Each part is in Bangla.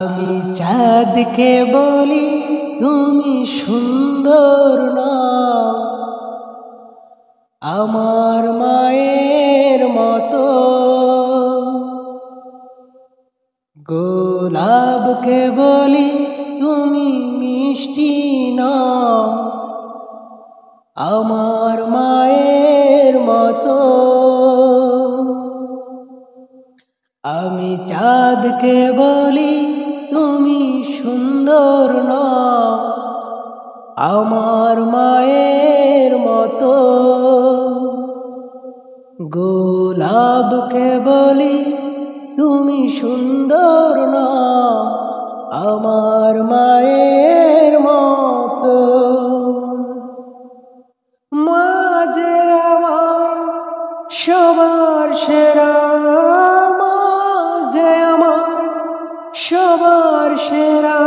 আমি চাঁদকে বলি তুমি সুন্দর না, আমার মায়ের মতো। গোলাপকে বলি তুমি মিষ্টি না, আমার মায়ের মতো। আমি চাঁদকে বলি তুমি সুন্দর না, আমার মায়ের মতো। গোলাপকে বলি তুমি সুন্দর না, আমার মায়ের মতো। মা যে আমার সবার সেরা, মা যে আমার সবার সেরা,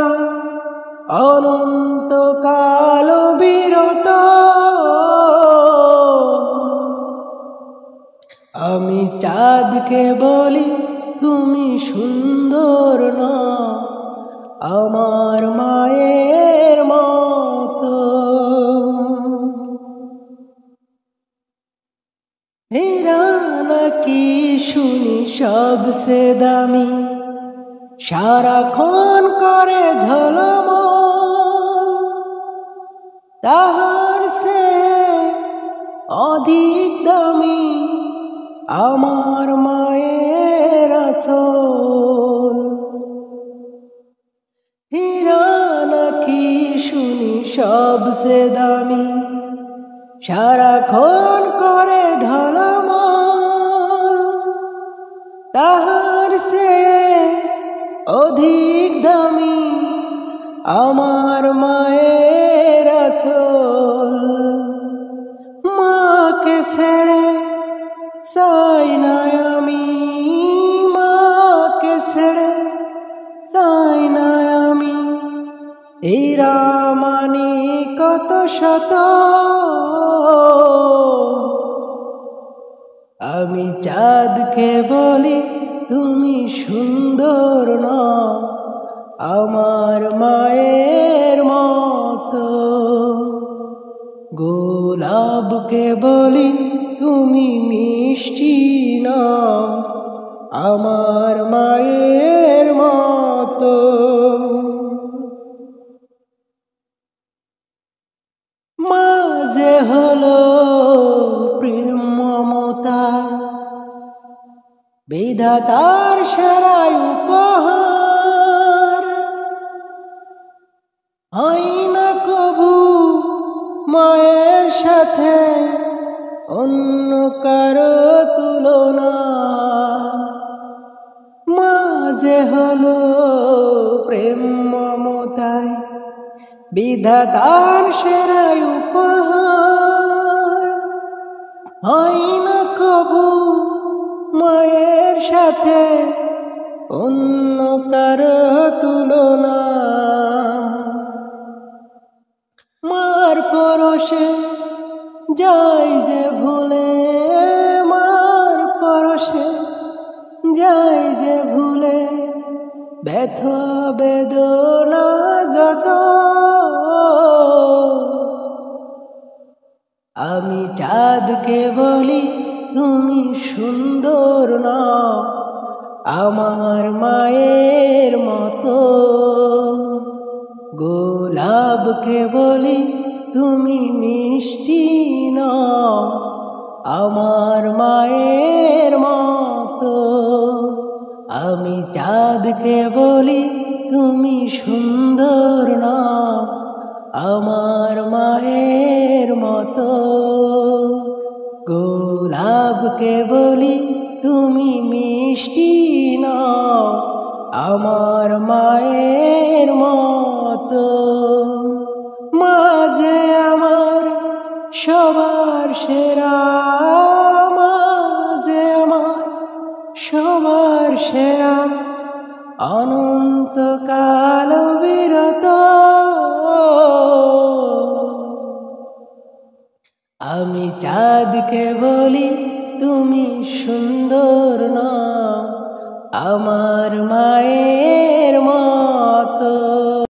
অনন্তকাল বিরত। আমি চাঁদকে বলি তুমি সুন্দর না, আমার মায়ের মতো। হীরা নাকি শুনি সবসে দামি, সারাক্ষণ করে ঝলমল, তাহার সে অধিক দামি আমার মায়ের আসল। হীরা নাকি শুনি সবসে দামি, সারাক্ষণ করে ঝলমল, তাহার সে অধিক দামি আমার মায়ের আসল। মাকে ছেড়ে চাই না আমি, মাকে ছেড়ে চাই না আমি, হীরা মানি কত শত। আমি চাঁদকে বলি তুমি সুন্দর না, আমার মায়ের মতো। গোলাপকে বলি তুমি মিষ্টি না, আমার মায়ের মতো। মা যে হলো প্রেম মমতা, বিধাতার সেরা উপহার। হয় না কভু মায়ের সাথে অন্য কারো তুলনা। মা যে হলো প্রেম মমতায় বিধাতার সেরা উপহার। হয় না কভু মায়ের সাথে অন্য কারো তুলনা। মার পরশে যাই যে ভুলে, মার পরশে যাই যে ভুলে, ব্যথা বেদনা যত। আমি চাঁদকে বলি তুমি সুন্দর না, আমার মায়ের মতো। গোলাপকে বলি তুমি মিষ্টি না, আমার মায়ের মতো। আমি চাঁদকে বলি তুমি সুন্দর না, আমার মায়ের মতো। গোলাপকে বলি তুমি মিষ্টি না, আমার মায়ের মতো। মা যে আমার সবার সেরা, মা যে আমার সবার সেরা, অনন্তকাল বিরত। আমি চাঁদকে বলি তুমি সুন্দর না, আমার মায়ের